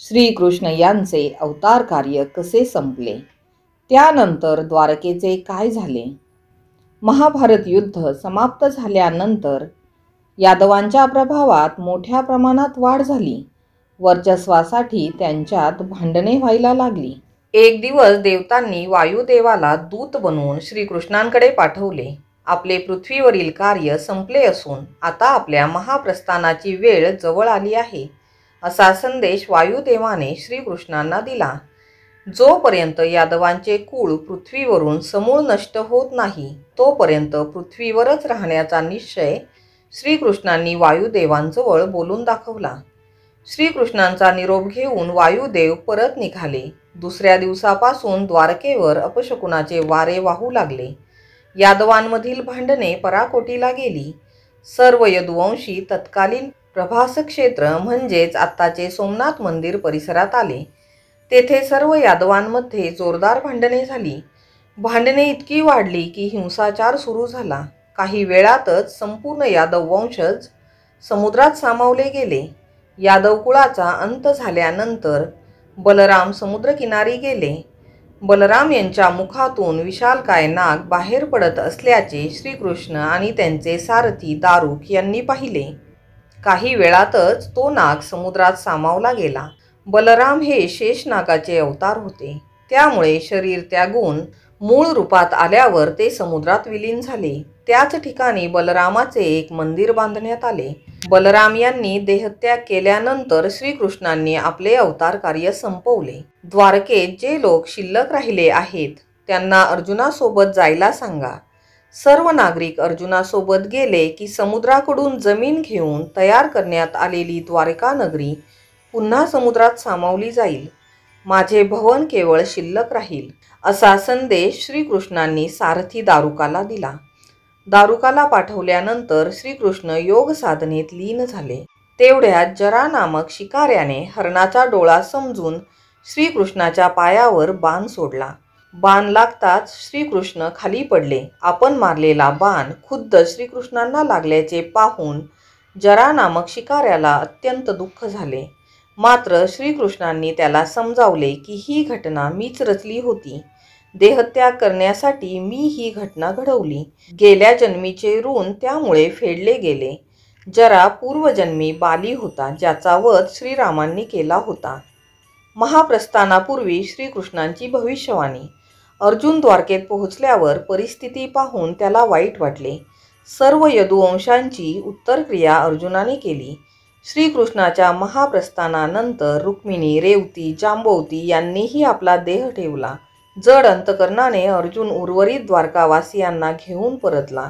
श्रीकृष्ण यांचे अवतार कार्य कसे संपले, त्यानंतर द्वारकेचे काय झाले. महाभारत युद्ध समाप्त झाल्यानंतर यादवांच्या प्रभावात मोठ्या प्रमाणात वाढ झाली. वर्चस्वासाठी त्यांच्यात भांडणे व्हायला लागली. एक दिवस देवतांनी वायुदेवाला दूत बनवून श्रीकृष्णांकडे पाठवले. आपले पृथ्वीवरील कार्य संपले असून आता आपल्या महाप्रस्थानाची वेळ जवळ आली आहे, असा संदेश वायुदेवाने श्रीकृष्णांना दिला. जोपर्यंत यादवांचे कुळ पृथ्वीवरून समूळ नष्ट होत नाही, तोपर्यंत पृथ्वीवरच राहण्याचा निश्चय श्रीकृष्णांनी वायुदेवांजवळ बोलून दाखवला. श्रीकृष्णांचा निरोप घेऊन वायुदेव परत निघाले. दुसऱ्या दिवसापासून द्वारकेवर अपशकुनाचे वारे वाहू लागले. यादवांमधील भांडणे पराकोटीला गेली. सर्व यदुवंशी तत्कालीन प्रभास क्षेत्र म्हणजेच आत्ताचे सोमनाथ मंदिर परिसरात आले. तेथे सर्व यादवांमध्ये जोरदार भांडणे झाली. भांडणे इतकी वाढली की हिंसाचार सुरू झाला. काही वेळातच संपूर्ण यादव वंशज समुद्रात सामावले गेले. यादव कुळाचा अंत झाल्यानंतर बलराम समुद्रकिनारी गेले. बलराम यांच्या मुखातून विशालकाय नाग बाहेर पडत असल्याचे श्रीकृष्ण आणि त्यांचे सारथी दारुक यांनी पाहिले. काही वेळातच तो नाग समुद्रात सामावला गेला. बलराम हे शेषनागाचे अवतार होते, त्यामुळे शरीर त्यागून मूळ रूपात आल्यावर ते समुद्रात विलीन झाले. त्याच ठिकाणी बलरामाचे एक मंदिर बांधण्यात आले. बलराम यांनी देहत्याग केल्यानंतर श्रीकृष्णांनी आपले अवतार कार्य संपवले. द्वारकेत जे लोक शिल्लक राहिले आहेत त्यांना अर्जुनासोबत जायला सांगा. सर्व नागरिक अर्जुनासोबत गेले की समुद्राकडून जमीन घेऊन तयार करण्यात आलेली द्वारका नगरी पुन्हा समुद्रात सामावली जाईल. माझे भवन केवळ शिल्लक राहील, असा संदेश श्रीकृष्णांनी सारथी दारुकाला दिला. दारुकाला पाठवल्यानंतर श्रीकृष्ण योग साधनेत लीन झाले. तेवढ्यात जरा नामक शिकाऱ्याने हरणाचा डोळा समजून श्रीकृष्णाच्या पायावर बाण सोडला. बाण लागताच श्रीकृष्ण खाली पडले. आपण मारलेला बाण खुद्द श्रीकृष्णांना लागल्याचे पाहून जरा नामक शिकाऱ्याला अत्यंत दुःख झाले. मात्र श्रीकृष्णांनी त्याला समजावले की ही घटना मीच रचली होती. देहत्याग करण्यासाठी मी ही घटना घडवली. गेल्या जन्मीचे ऋण त्यामुळे फेडले गेले. जरा पूर्वजन्मी बाली होता, ज्याचा वध श्रीरामांनी केला होता. महाप्रस्थानापूर्वी श्रीकृष्णांची भविष्यवाणी. अर्जुन द्वारकेत पोहोचल्यावर परिस्थिती पाहून त्याला वाईट वाटले. सर्व यदुवंशांची उत्तरक्रिया अर्जुनाने केली. श्रीकृष्णाच्या महाप्रस्थानानंतर रुक्मिणी, रेवती, जांबवती यांनीही आपला देह ठेवला. जड अंतकरणाने अर्जुन उर्वरित द्वारकावासियांना घेऊन परतला.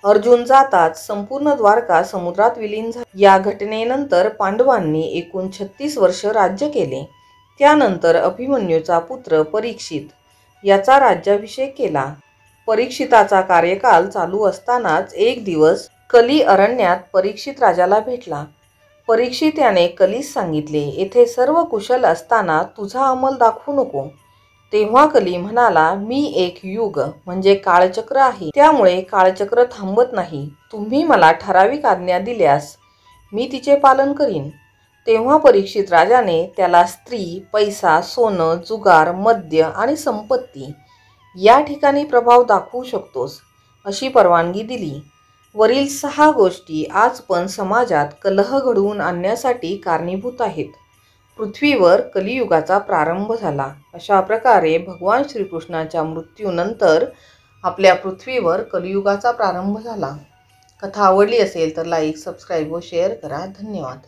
अर्जुन जाताच संपूर्ण द्वारका समुद्रात विलीन झाली. या घटनेनंतर पांडवांनी एकूण 36 वर्ष राज्य केले. त्यानंतर अभिमन्यूचा पुत्र परीक्षित याचा राज्याभिषेक केला. परीक्षिताचा कार्यकाल चालू असतानाच एक दिवस कली अरण्यात परीक्षित राजाला भेटला. परीक्षित याने कलीस सांगितले, येथे सर्व कुशल असताना तुझा अंमल दाखवू नको. तेव्हा कली म्हणाला, मी एक युग म्हणजे काळचक्र आहे, त्यामुळे काळचक्र थांबत नाही. तुम्ही मला ठराविक आज्ञा दिल्यास मी तिचे पालन करीन. तेव्हा परीक्षित राजाने त्याला स्त्री, पैसा, सोनं, जुगार, मद्य आणि संपत्ती या ठिकाणी प्रभाव दाखवू शकतोस अशी परवानगी दिली. वरील 6 गोष्टी आज पण समाजात कलह घडवून आणण्यासाठी कारणीभूत आहेत. पृथ्वीवर कलियुगाचा प्रारंभ झाला. अशा प्रकारे भगवान श्रीकृष्णाच्या मृत्यूनंतर आपल्या पृथ्वीवर कलियुगाचा प्रारंभ झाला. कथा आवडली असेल तर लाईक, सबस्क्राईब व शेअर करा. धन्यवाद.